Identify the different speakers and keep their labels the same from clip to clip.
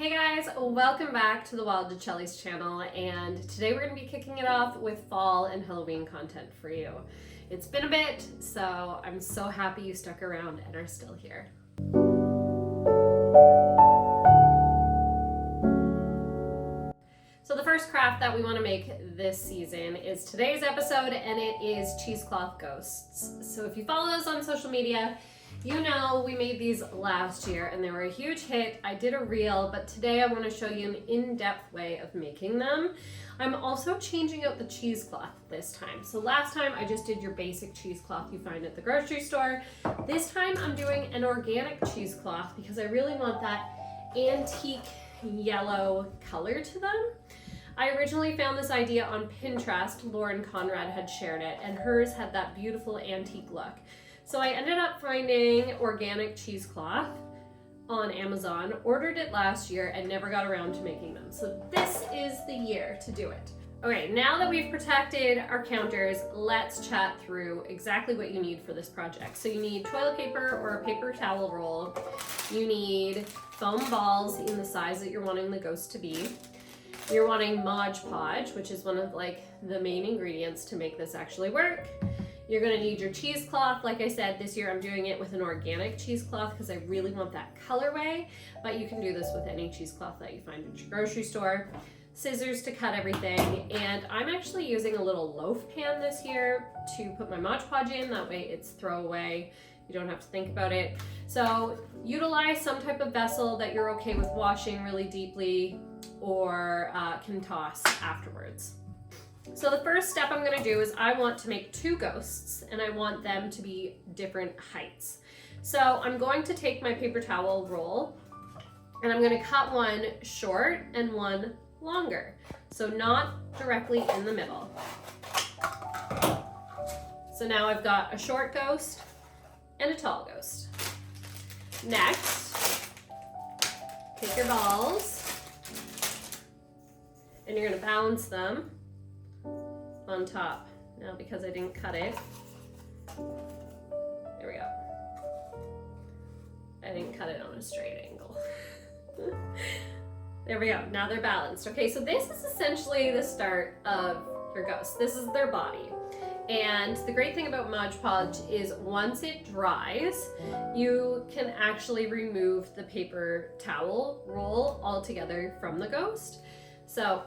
Speaker 1: Hey guys, welcome back to the Wild Chelly's channel, and today we're going to be kicking it off with fall and Halloween content for you. It's been a bit, so I'm so happy you stuck around and are still here. So the first craft that we want to make this season is today's episode, and it is cheesecloth ghosts. So if you follow us on social media, you know we made these last year and they were a huge hit. I did a reel, but today I want to show you an in-depth way of making them. I'm also changing out the cheesecloth this time. So last time I just did your basic cheesecloth you find at the grocery store. This time I'm doing an organic cheesecloth because I really want that antique yellow color to them. I originally found this idea on Pinterest. Lauren Conrad had shared it, and hers had that beautiful antique look. So I ended up finding organic cheesecloth on Amazon, ordered it last year, and never got around to making them. So this is the year to do it. Okay, now that we've protected our counters, let's chat through exactly what you need for this project. So you need toilet paper or a paper towel roll. You need foam balls in the size that you're wanting the ghost to be. You're wanting Podge, which is one of the main ingredients to make this actually work. You're gonna need your cheesecloth. Like I said, this year I'm doing it with an organic cheesecloth because I really want that colorway, but you can do this with any cheesecloth that you find at your grocery store. Scissors to cut everything, and I'm actually using a little loaf pan this year to put my Mod Podge in. That way it's throwaway. You don't have to think about it. So utilize some type of vessel that you're okay with washing really deeply or can toss afterwards. So the first step I'm going to do is I want to make two ghosts, and I want them to be different heights. So I'm going to take my paper towel roll and I'm going to cut one short and one longer. So not directly in the middle. So now I've got a short ghost and a tall ghost. Next, take your balls and you're going to balance them on top. Now, because I didn't cut it, there we go. I didn't cut it on a straight angle. There we go. Now they're balanced. Okay, so this is essentially the start of your ghost. This is their body. And the great thing about Mod Podge is once it dries, you can actually remove the paper towel roll altogether from the ghost. So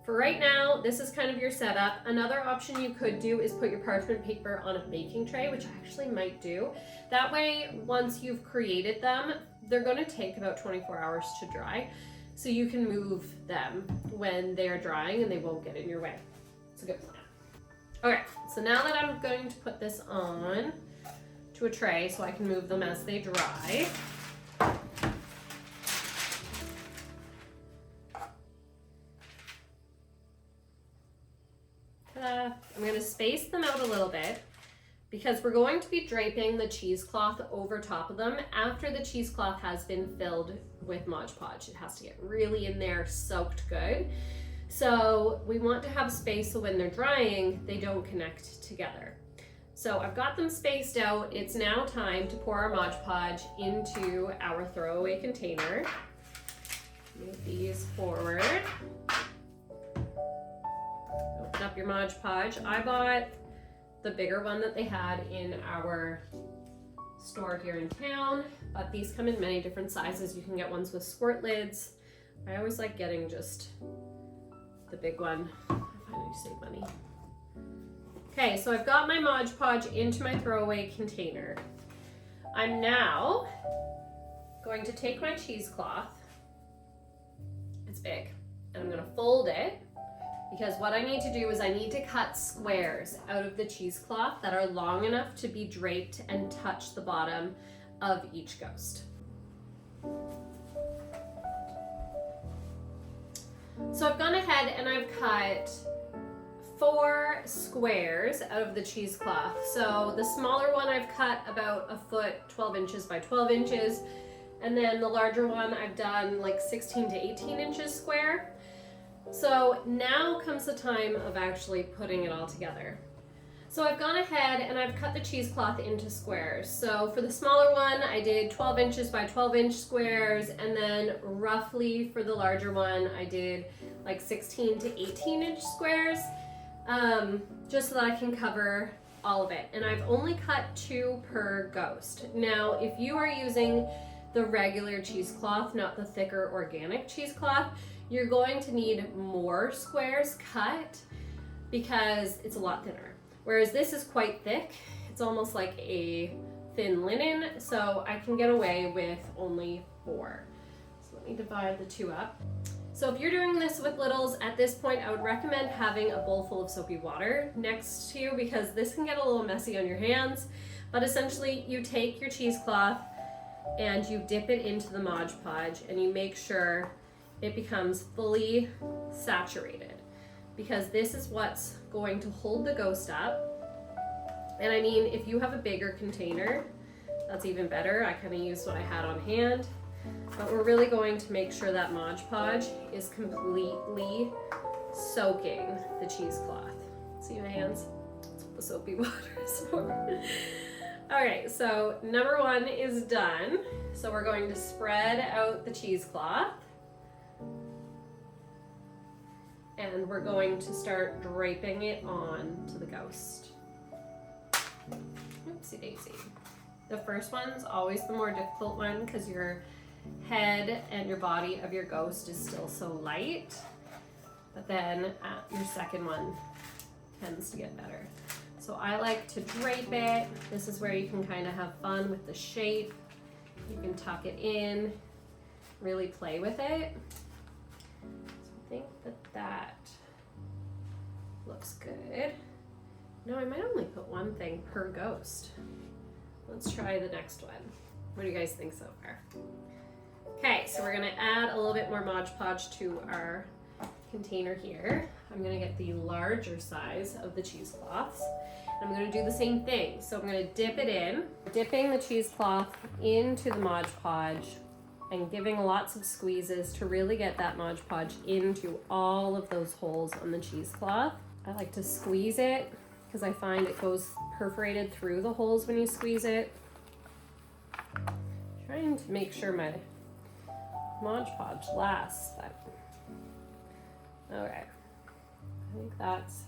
Speaker 1: for right now, this is kind of your setup. Another option you could do is put your parchment paper on a baking tray, which I actually might do. That way, once you've created them, they're going to take about 24 hours to dry. So you can move them when they're drying and they won't get in your way. It's a good plan. Okay, so now that I'm going to put this on to a tray so I can move them as they dry. I'm going to space them out a little bit because we're going to be draping the cheesecloth over top of them after the cheesecloth has been filled with Mod Podge. It has to get really in there, soaked good. So we want to have space so when they're drying, they don't connect together. So I've got them spaced out. It's now time to pour our Mod Podge into our throwaway container. Move these forward. Open up your Mod Podge. I bought the bigger one that they had in our store here in town, but these come in many different sizes. You can get ones with squirt lids. I always like getting just the big one. I find you save money. Okay, so I've got my Mod Podge into my throwaway container. I'm now going to take my cheesecloth. It's big, and I'm going to fold it. Because what I need to do is I need to cut squares out of the cheesecloth that are long enough to be draped and touch the bottom of each ghost. So I've gone ahead and I've cut 4 squares out of the cheesecloth. So the smaller one I've cut about a foot, 12 inches by 12 inches. And then the larger one I've done 16 to 18 inches square. So now comes the time of actually putting it all together. So I've gone ahead and I've cut the cheesecloth into squares. So for the smaller one, I did 12 inches by 12 inch squares, and then roughly for the larger one, I did like 16 to 18 inch squares, just so that I can cover all of it. And I've only cut 2 per ghost. Now, if you are using the regular cheesecloth, not the thicker organic cheesecloth, you're going to need more squares cut because it's a lot thinner. Whereas this is quite thick. It's almost like a thin linen, so I can get away with only 4. So let me divide the 2 up. So if you're doing this with littles, at this point I would recommend having a bowl full of soapy water next to you, because this can get a little messy on your hands. But essentially you take your cheesecloth and you dip it into the Mod Podge and you make sure it becomes fully saturated, because this is what's going to hold the ghost up. And I mean, if you have a bigger container, that's even better. I kind of used what I had on hand, but we're really going to make sure that Mod Podge is completely soaking the cheesecloth. See my hands? That's what the soapy water is for. All right, so number 1 is done. So we're going to spread out the cheesecloth. And we're going to start draping it on to the ghost. Oopsie daisy. The first one's always the more difficult one because your head and your body of your ghost is still so light. But then your second one tends to get better. So I like to drape it. This is where you can kind of have fun with the shape. You can tuck it in, really play with it. I think that looks good. No, I might only put 1 thing per ghost. Let's try the next one. What do you guys think so far? Okay, so we're gonna add a little bit more Mod Podge to our container here. I'm gonna get the larger size of the cheesecloths. I'm gonna do the same thing. So I'm gonna dip it in, dipping the cheesecloth into the Mod Podge and giving lots of squeezes to really get that Mod Podge into all of those holes on the cheesecloth. I like to squeeze it because I find it goes perforated through the holes when you squeeze it. Trying to make sure my Mod Podge lasts. Okay, I think that's,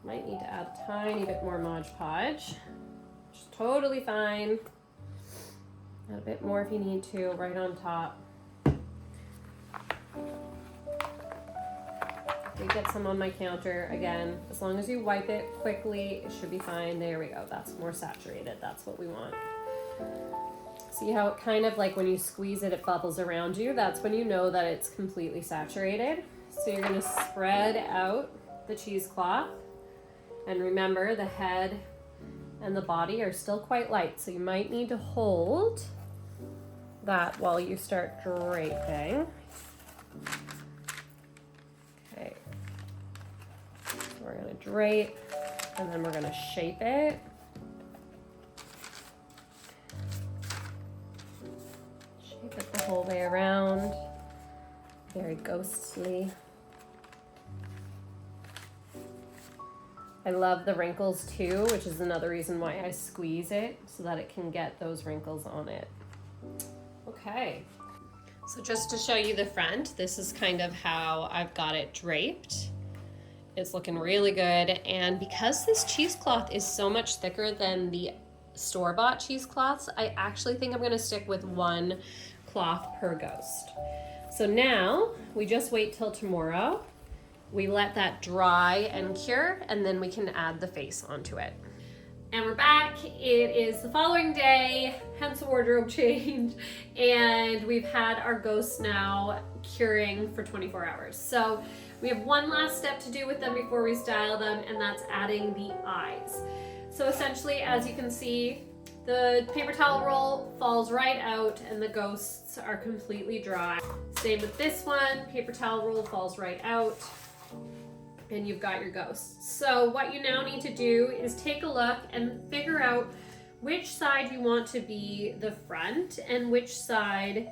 Speaker 1: might need to add a tiny bit more Mod Podge, which is totally fine. Add a bit more if you need to, right on top. We get some on my counter. Again, as long as you wipe it quickly, it should be fine. There we go. That's more saturated. That's what we want. See how it kind of like when you squeeze it, it bubbles around you? That's when you know that it's completely saturated. So you're gonna spread out the cheesecloth. And remember, the head and the body are still quite light, so you might need to hold that while you start draping. Okay, so we're gonna drape and then we're gonna shape it. Shape it the whole way around, very ghostly. I love the wrinkles too, which is another reason why I squeeze it, so that it can get those wrinkles on it. Okay, so just to show you the front, this is kind of how I've got it draped. It's looking really good, and because this cheesecloth is so much thicker than the store-bought cheesecloths, I actually think I'm gonna stick with 1 cloth per ghost. So now, we just wait till tomorrow. We let that dry and cure, and then we can add the face onto it. And we're back. It is the following day, hence the wardrobe change, and we've had our ghosts now curing for 24 hours. So we have one last step to do with them before we style them, and that's adding the eyes. So essentially, as you can see, the paper towel roll falls right out and the ghosts are completely dry. Same with this one, paper towel roll falls right out, and you've got your ghosts. So what you now need to do is take a look and figure out which side you want to be the front and which side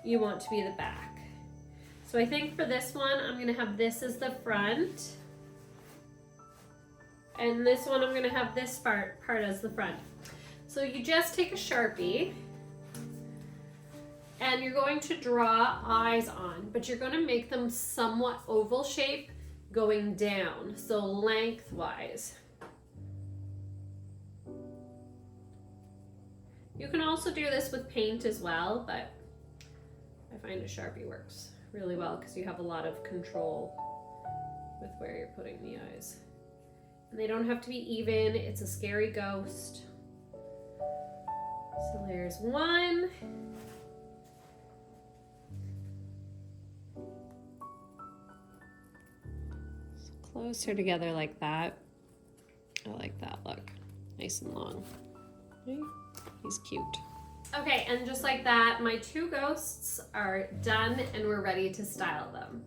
Speaker 1: you want to be the back. So I think for this one, I'm gonna have this as the front. And this one I'm gonna have this part as the front. So you just take a Sharpie and you're going to draw eyes on, but you're gonna make them somewhat oval shape going down, so lengthwise. You can also do this with paint as well, but I find a Sharpie works really well because you have a lot of control with where you're putting the eyes. And they don't have to be even, it's a scary ghost. So there's one. So closer together like that. I like that look, nice and long. Okay. He's cute. Okay, and just like that, my two ghosts are done and we're ready to style them.